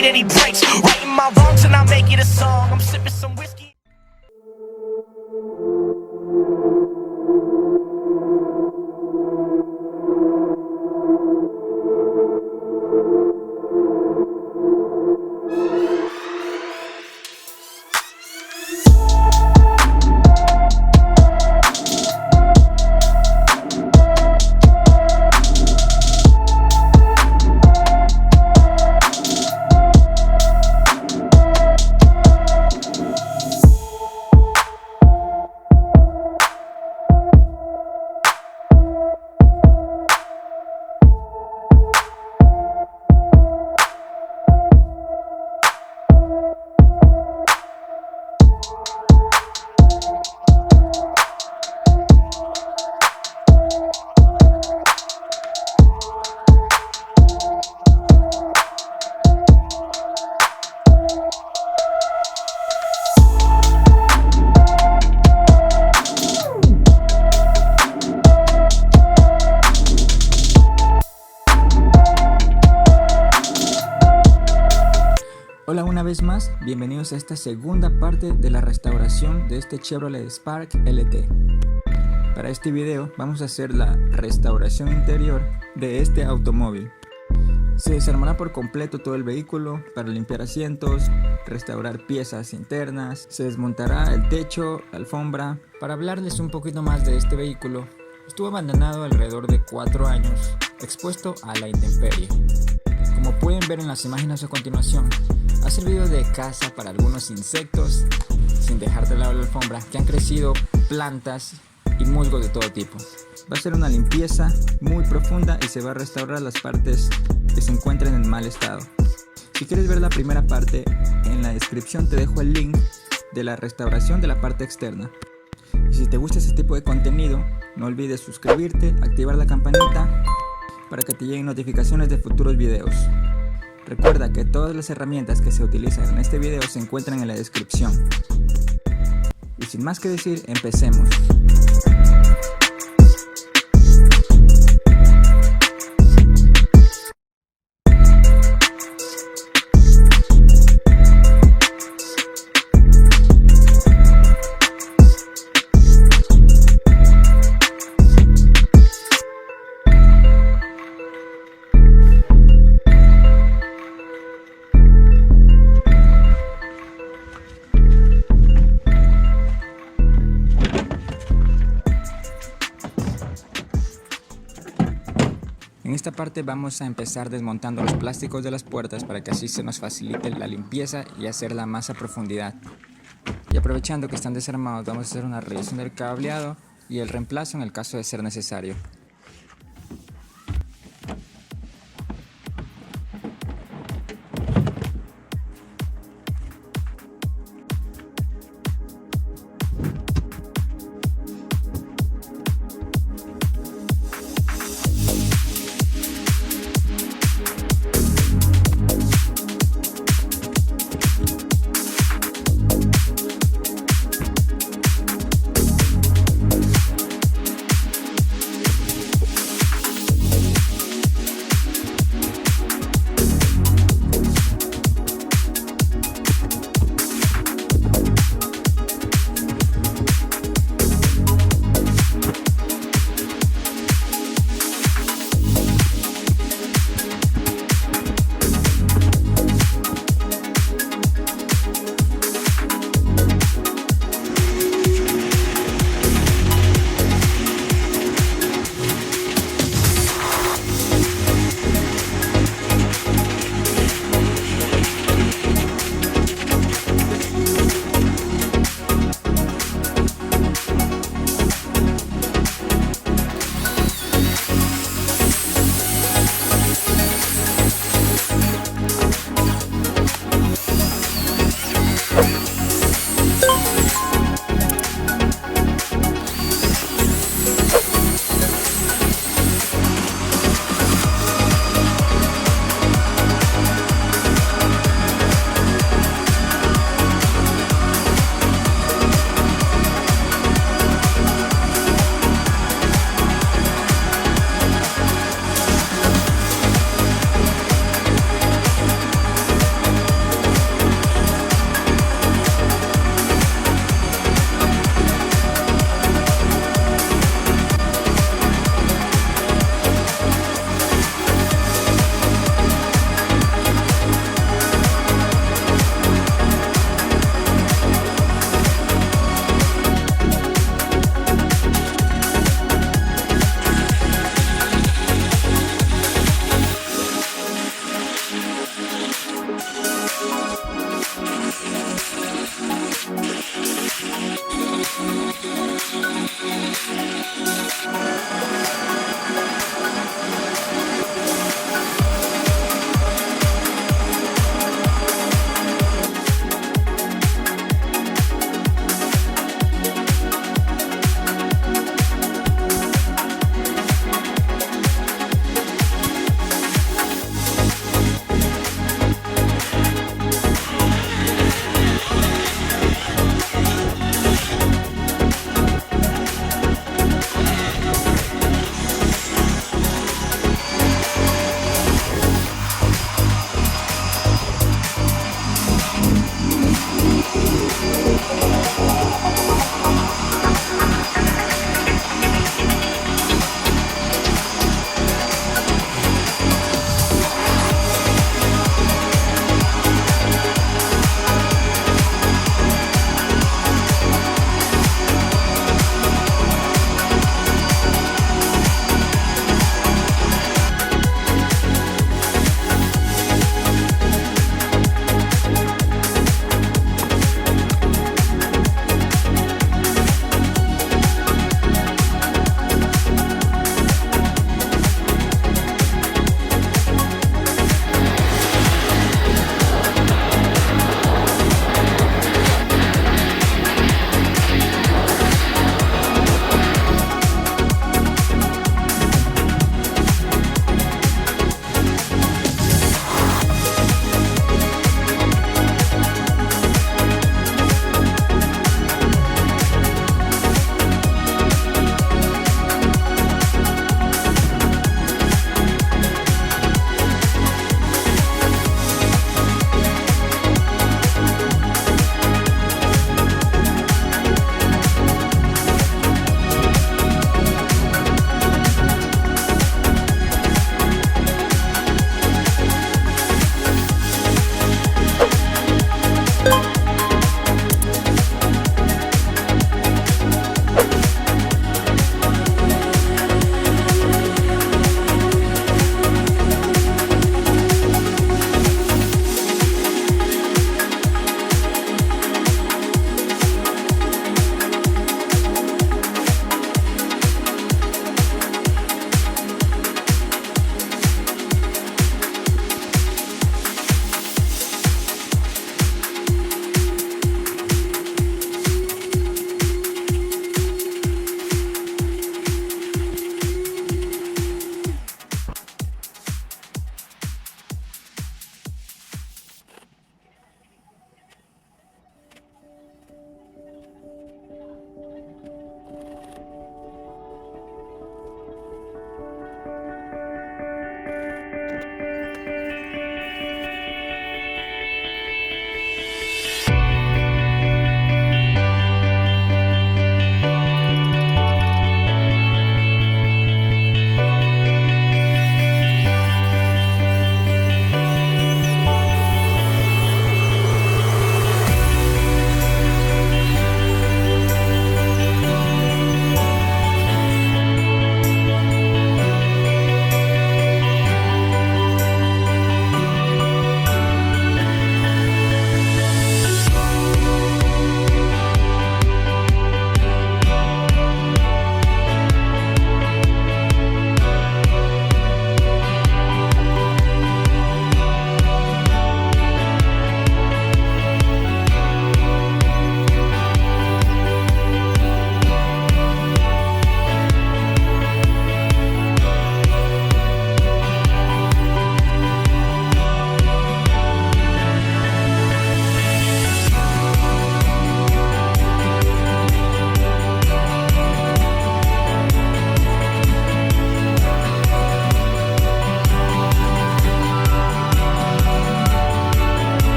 need any breaks. Writing my wrongs and I make it a song. I'm sipping some whiskey. Hola una vez más, bienvenidos a esta segunda parte de la restauración de este Chevrolet Spark LT. Para este video vamos a hacer la restauración interior de este automóvil. Se desarmará por completo todo el vehículo para limpiar asientos, restaurar piezas internas, se desmontará el techo, la alfombra. Para hablarles un poquito más de este vehículo, estuvo abandonado alrededor de 4 años, expuesto a la intemperie. Como pueden ver en las imágenes a continuación, ha servido de casa para algunos insectos, sin dejar de lado la alfombra, que han crecido plantas y musgos de todo tipo. Va a ser una limpieza muy profunda y se va a restaurar las partes que se encuentren en mal estado. Si quieres ver la primera parte, en la descripción te dejo el link de la restauración de la parte externa. Y si te gusta este tipo de contenido, no olvides suscribirte, activar la campanita para que te lleguen notificaciones de futuros videos. Recuerda que todas las herramientas que se utilizan en este video se encuentran en la descripción. Y sin más que decir, empecemos. En esta parte vamos a empezar desmontando los plásticos de las puertas para que así se nos facilite la limpieza y hacerla más a profundidad. Y aprovechando que están desarmados, vamos a hacer una revisión del cableado y el reemplazo en el caso de ser necesario.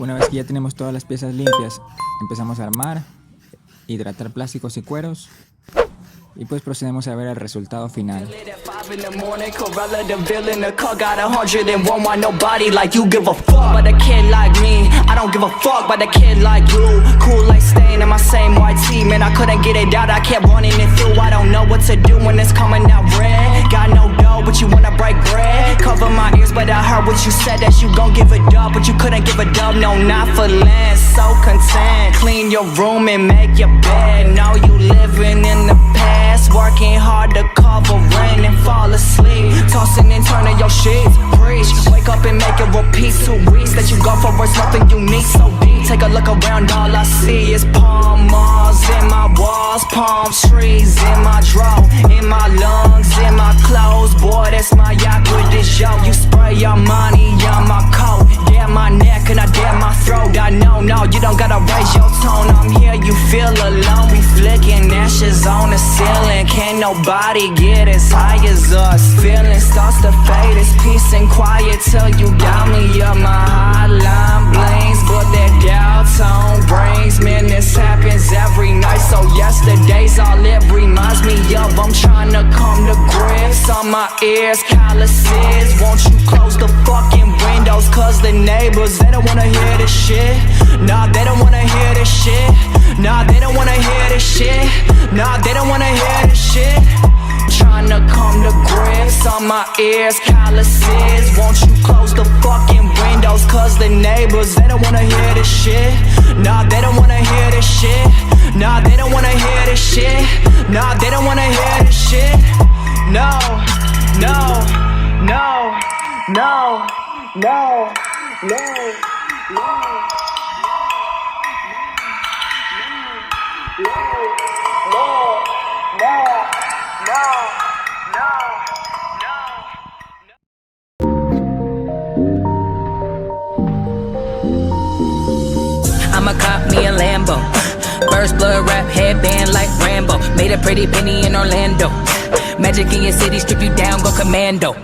Una vez que ya tenemos todas las piezas limpias, empezamos a armar, hidratar plásticos y cueros, y pues procedemos a ver el resultado final. But you wanna break bread. Cover my ears, but I heard what you said, that you gon' give it up, but you couldn't give it up, no, not for less. So content, clean your room and make your bed. Know you living in the past, working hard to cover rent and fall asleep, tossing and turning your sheets. Preach, wake up and make it repeat. 2 weeks that you go for it's nothing unique, so deep. Take a look around, all I see is palm malls in my walls, palm trees in my draw, in my lungs, in my clothes. Boy, that's my yacht with this yo. You spray your money on my coat, damn my neck and I damn my throat. I know, no, you don't gotta raise your tone. I'm here, you feel alone. We flicking ashes on the ceiling. Can't nobody get as high as us. Feeling starts to fade, it's peace and quiet till you got me up. My hotline blings, but that dial tone brings. Man, this happens every night, so yesterday's all it reminds me of. I'm trying to come to grips on my ears, calluses. Won't you close the fucking windows, cause the neighbors, they don't wanna hear this shit. Nah, they don't wanna hear this shit. Nah, they don't wanna hear this shit. Nah, they don't wanna hear this shit. Trying to come to grips on my ears, calluses. Won't you close the fucking windows, cause the neighbors, they don't wanna hear this shit. Nah, they don't wanna hear this shit. Nah, they don't wanna hear this shit. Nah, they don't wanna hear this shit. No, no, no, no, no, no, no. I'ma cop me a Lambo. First blood rap headband like Rambo. Made a pretty penny in Orlando. Magic in your city, strip you down, go commando.